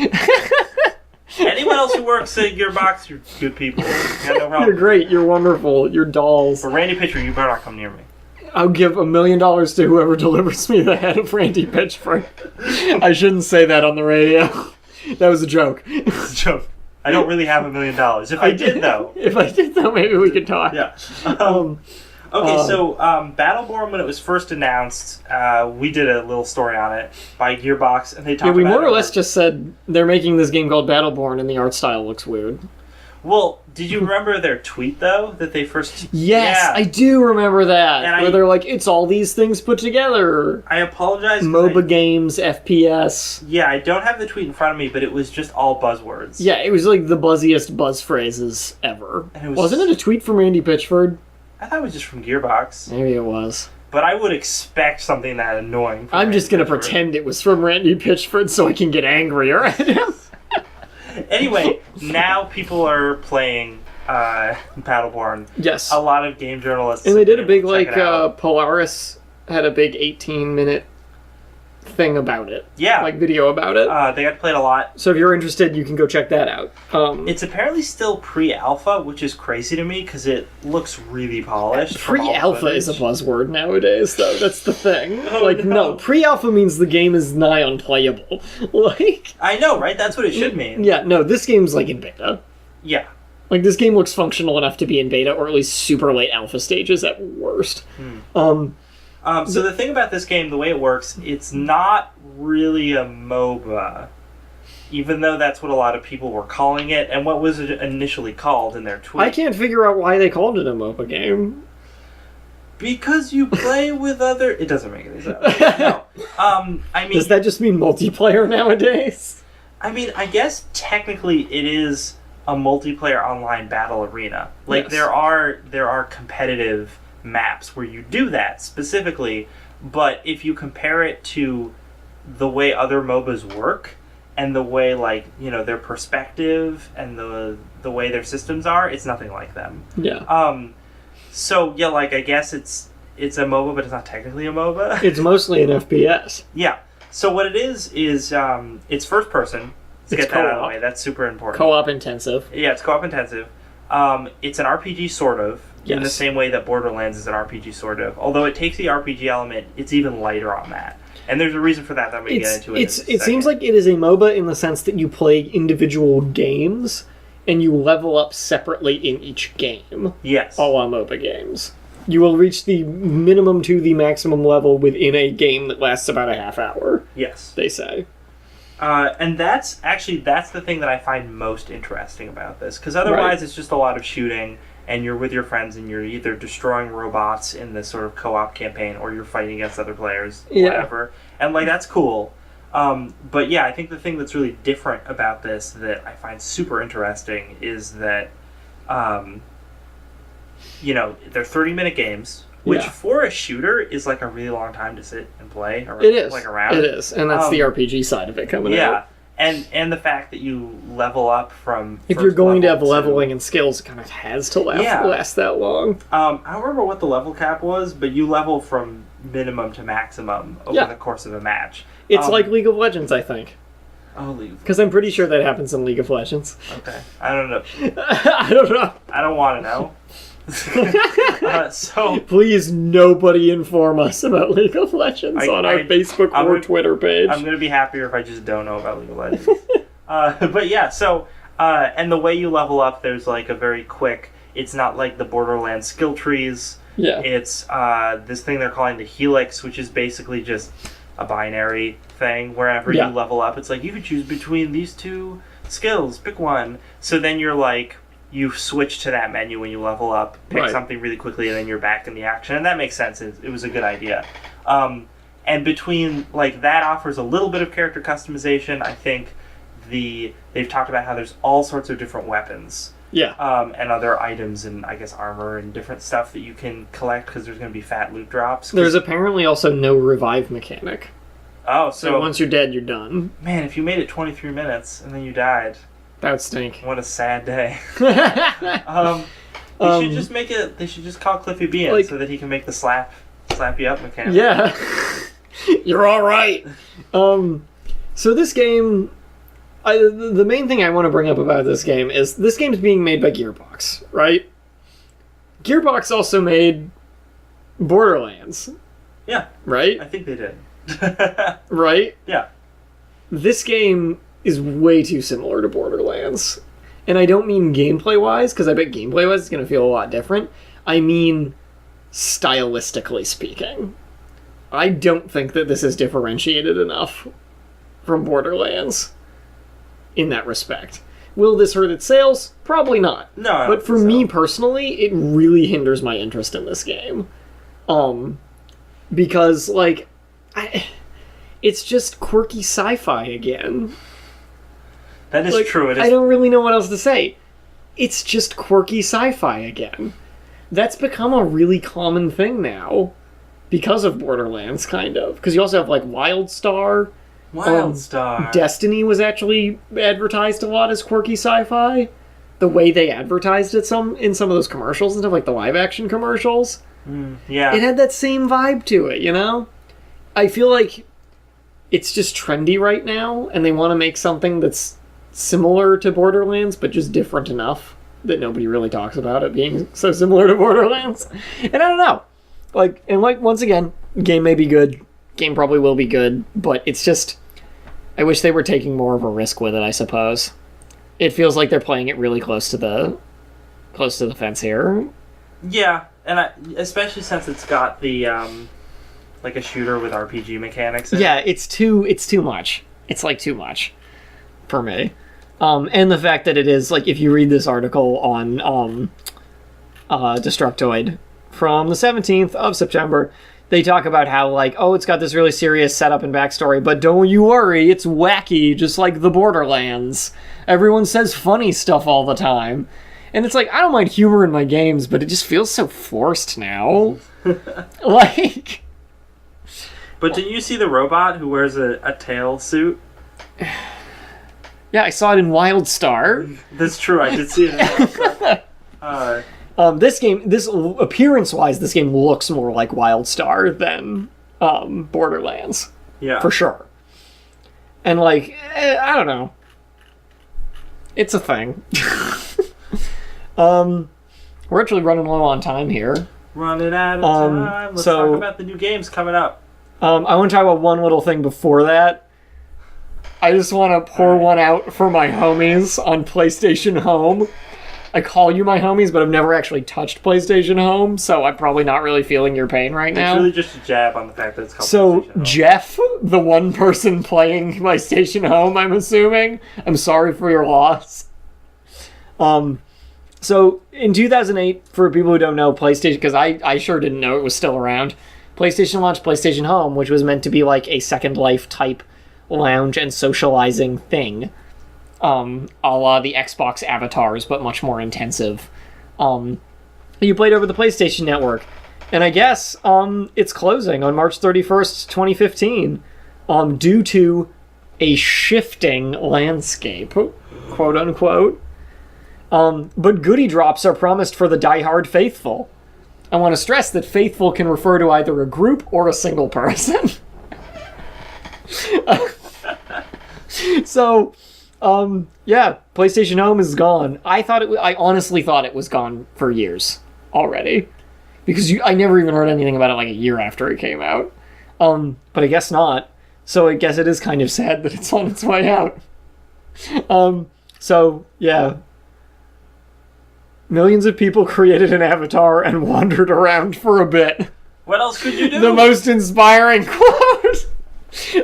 Anyone else who works at Gearbox, you're good people. You got no problem. You're great. You're wonderful. You're dolls. For Randy Pitchford, you better not come near me. I'll give $1 million to whoever delivers me the head of Randy Pitchford. I shouldn't say that on the radio. That was a joke. It's a joke. I don't really have $1 million. If I did, though. If I did, though, maybe we could talk. Yeah. So Battleborn, when it was first announced, we did a little story on it by Gearbox, and they talked about it. Yeah, we more or less just said they're making this game called Battleborn, and the art style looks weird. Well, did you remember their tweet, though, that they first... Yes, I do remember that, where they're like, it's all these things put together. I apologize. MOBA games, FPS. Yeah, I don't have the tweet in front of me, but it was just all buzzwords. Yeah, it was like the buzziest buzz phrases ever. Wasn't it a tweet from Randy Pitchford? I thought it was just from Gearbox. Maybe it was. But I would expect something that annoying from I'm just going to pretend it was from Randy Pitchford so I can get angrier at him. Anyway, now people are playing Battleborn. Yes. A lot of game journalists. And they did a big, Polaris had a big 18-minute thing about it. Yeah. Like video about it. They got played a lot. So if you're interested, you can go check that out. It's apparently still pre-alpha, which is crazy to me because it looks really polished. Pre-alpha is a buzzword nowadays, though. That's the thing. No, pre-alpha means the game is nigh unplayable. I know, right? That's what it should mean. Yeah, no, this game's in beta. Yeah. This game looks functional enough to be in beta, or at least super late alpha stages at worst. So the thing about this game, the way it works, it's not really a MOBA, even though that's what a lot of people were calling it, and what was it initially called in their tweet. I can't figure out why they called it a MOBA game. Because you play with other... It doesn't make any sense. No. I mean... Does that just mean multiplayer nowadays? I mean, I guess technically it is a multiplayer online battle arena. Like, Yes. there are competitive maps where you do that specifically, but if you compare it to the way other MOBAs work and the way, like, you know, their perspective and the way their systems are, it's nothing like them. Yeah. So, yeah, like, I guess it's a MOBA, but it's not technically a MOBA. It's mostly an FPS. Yeah. So what it is it's first person. Let's get that out of the way. That's super important. Co-op intensive. Yeah, it's co-op intensive. It's an RPG, sort of, in the Yes. same way that Borderlands is an RPG, sort of. Although it takes the RPG element, it's even lighter on that. And there's a reason for that I'm going to get into. It seems like it is a MOBA in the sense that you play individual games and you level up separately in each game. Yes. All on MOBA games. You will reach the minimum to the maximum level within a game that lasts about a half hour, Yes. they say. And that's the thing that I find most interesting about this. Because otherwise Right. it's just a lot of shooting, and you're with your friends, and you're either destroying robots in this sort of co-op campaign, or you're fighting against other players, whatever. And, like, that's cool. But yeah, I think the thing that's really different about this that I find super interesting is that, you know, they're 30-minute games, which for a shooter is like a really long time to sit and play. Or, It is. Like, around. It is. And that's the RPG side of it coming out. Yeah. And the fact that you level up from... If you're going to have leveling and skills, it kind of has to last that long. I don't remember what the level cap was, but you level from minimum to maximum over the course of a match. It's like League of Legends, I think. Oh, League. Because I'm pretty sure that happens in League of Legends. Okay. I don't know. I don't know. I don't want to know. So please, nobody inform us about League of Legends on our Facebook or Twitter page. I'm going to be happier if I just don't know about League of Legends. But yeah, so, and the way you level up, there's like a very quick, it's not like the Borderlands skill trees. Yeah. It's this thing they're calling the Helix, which is basically just a binary thing. Wherever you level up, it's like, you can choose between these two skills, pick one. So then you're like, you switch to that menu when you level up, pick something really quickly, and then you're back in the action. And that makes sense. It was a good idea. And between, like, that offers a little bit of character customization. I think they've talked about how there's all sorts of different weapons. Yeah. And other items and, I guess, armor and different stuff that you can collect because there's going to be fat loot drops. There's apparently also no revive mechanic. Oh, so once you're dead, you're done. Man, if you made it 23 minutes and then you died... That would stink. What a sad day. They should just make it... They should just call Cliffy B in so that he can make the slap you up mechanic. Yeah. You're all right. So this game... the main thing I want to bring up about this game is this game's being made by Gearbox, right? Gearbox also made Borderlands. Yeah. Right? I think they did. Right? Yeah. This game is way too similar to Borderlands. And I don't mean gameplay-wise, because I bet gameplay-wise it's going to feel a lot different. I mean stylistically speaking. I don't think that this is differentiated enough from Borderlands in that respect. Will this hurt its sales? Probably not. No, but for me personally, it really hinders my interest in this game. Because, like, it's just quirky sci-fi again. That is true. It is. I don't really know what else to say. It's just quirky sci-fi again. That's become a really common thing now. Because of Borderlands, kind of. Because you also have, like, WildStar. WildStar. Destiny was actually advertised a lot as quirky sci-fi. The way they advertised it in some of those commercials and stuff, like the live-action commercials. Yeah. It had that same vibe to it, you know? I feel like it's just trendy right now, and they want to make something that's similar to Borderlands, but just different enough that nobody really talks about it being so similar to Borderlands. And I don't know. Once again, game may be good, game probably will be good, but it's just... I wish they were taking more of a risk with it, I suppose. It feels like they're playing it really close to the fence here. Yeah, and especially since it's got the like a shooter with RPG mechanics in it. Yeah, it's too much. It's like too much for me. And the fact that it is, like, if you read this article on Destructoid, from the 17th of September. They talk about how, like, oh, it's got this really serious setup and backstory, but don't you worry, it's wacky, just like the Borderlands. Everyone says funny stuff all the time. And it's like, I don't mind humor in my games, but it just feels so forced now. Like... But did you see the robot who wears a tail suit? Yeah, I saw it in WildStar. That's true, I did see it in WildStar. This game, appearance-wise, this game looks more like WildStar than Borderlands. Yeah. For sure. And, like, I don't know. It's a thing. We're actually running low on time here. Running out of time. Let's talk about the new games coming up. I want to talk about one little thing before that. I just want to pour one out for my homies on PlayStation Home. I call you my homies, but I've never actually touched PlayStation Home, so I'm probably not really feeling your pain right now. It's really just a jab on the fact that it's called So, PlayStation Home. Jeff, the one person playing PlayStation Home, I'm assuming, I'm sorry for your loss. So, in 2008, for people who don't know, PlayStation, because I sure didn't know it was still around, PlayStation launched PlayStation Home, which was meant to be like a Second Life type lounge and socializing thing. A la the Xbox avatars, but much more intensive. You played over the PlayStation Network. And I guess it's closing on March 31st, 2015, due to a shifting landscape, quote unquote. But goodie drops are promised for the die-hard faithful. I want to stress that faithful can refer to either a group or a single person. So... yeah, PlayStation Home is gone. I honestly thought it was gone for years already. Because I never even heard anything about it like a year after it came out. But I guess not. So I guess it is kind of sad that it's on its way out. So, yeah. Millions of people created an avatar and wandered around for a bit. What else could you do? The most inspiring quote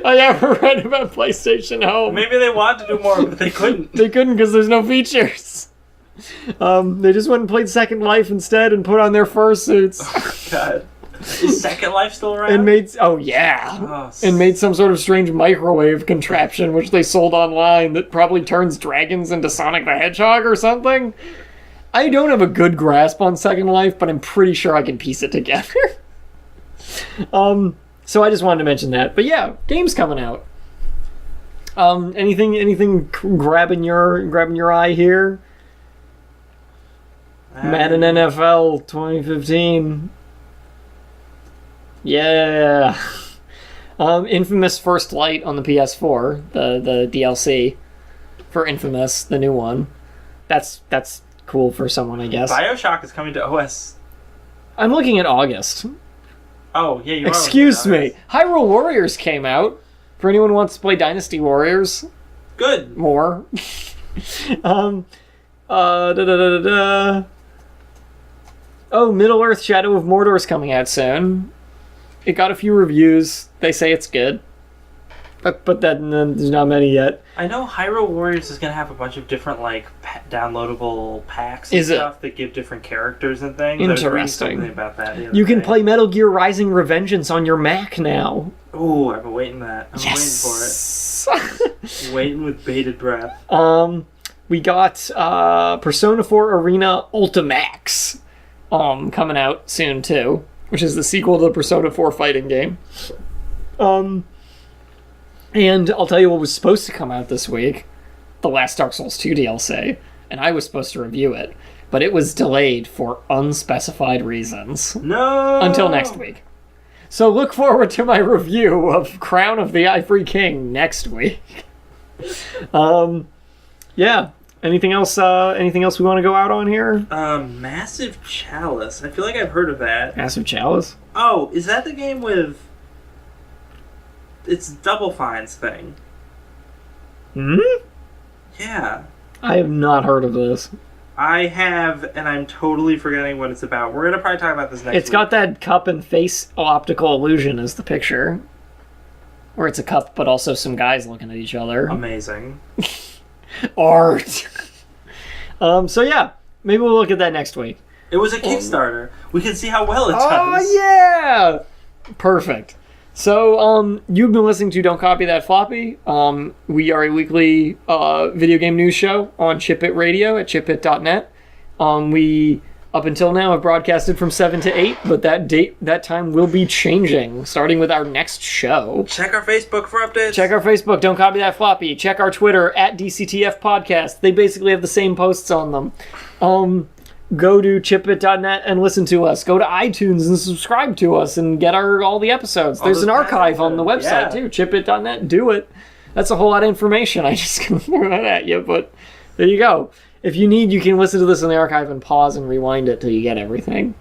I ever read about PlayStation Home. Maybe they wanted to do more, but they couldn't. They couldn't because there's no features. They just went and played Second Life instead and put on their fursuits. Oh, God. Is Second Life still around? And made... Oh, yeah. And made some sort of strange microwave contraption, which they sold online, that probably turns dragons into Sonic the Hedgehog or something. I don't have a good grasp on Second Life, but I'm pretty sure I can piece it together. So I just wanted to mention that. But yeah, games coming out. Anything grabbing your eye here? Madden NFL 2015. Yeah. Infamous First Light on the PS4, the DLC for Infamous, the new one. That's cool for someone, I guess. BioShock is coming to OS. I'm looking at August. Oh, yeah, you are. Excuse me. Hyrule Warriors came out. For anyone who wants to play Dynasty Warriors. Good. More. Oh, Middle-earth Shadow of Mordor is coming out soon. It got a few reviews. They say it's good. But then there's not many yet. I know Hyrule Warriors is going to have a bunch of different, like, downloadable packs and stuff that give different characters and things. Interesting. I was reading something about that you can play Metal Gear Rising Revengeance on your Mac now. Oh, I've been waiting that. I'm waiting for it. Waiting with bated breath. We got Persona 4 Arena Ultimax coming out soon, too. Which is the sequel to the Persona 4 fighting game. And I'll tell you what was supposed to come out this week. The last Dark Souls 2 DLC. And I was supposed to review it. But it was delayed for unspecified reasons. No! Until next week. So look forward to my review of Crown of the Ivory King next week. Yeah. Anything else we want to go out on here? Massive Chalice. I feel like I've heard of that. Massive Chalice? Oh, is that the game with... It's Double Fine's thing. Hmm? Yeah. I have not heard of this. I have, and I'm totally forgetting what it's about. We're going to probably talk about this next week. It's got that cup and face optical illusion as the picture. Where it's a cup, but also some guys looking at each other. Amazing. Art. So yeah, maybe we'll look at that next week. It was a Kickstarter. We can see how well it does. Oh, yeah! Perfect. So, you've been listening to Don't Copy That Floppy. We are a weekly video game news show on Chip It Radio at chipit.net. We, up until now, have broadcasted from 7 to 8, but that time will be changing, starting with our next show. Check our Facebook for updates. Check our Facebook, Don't Copy That Floppy. Check our Twitter, at DCTF Podcast. They basically have the same posts on them. Go to chipit.net and listen to us. Go to iTunes and subscribe to us and get all the episodes. There's an archive on the website, too. Chipit.net. Do it. That's a whole lot of information. I just couldn't throw that at you, but there you go. If you need, you can listen to this in the archive and pause and rewind it till you get everything.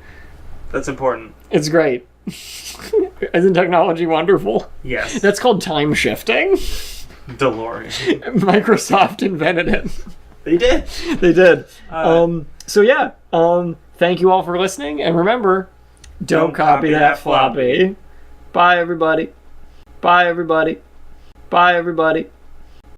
That's important. It's great. Isn't technology wonderful? Yes. That's called time shifting. DeLorean. Microsoft invented it. They did. They did. So yeah, thank you all for listening, and remember, don't copy that floppy. Bye everybody. Bye everybody. Bye everybody.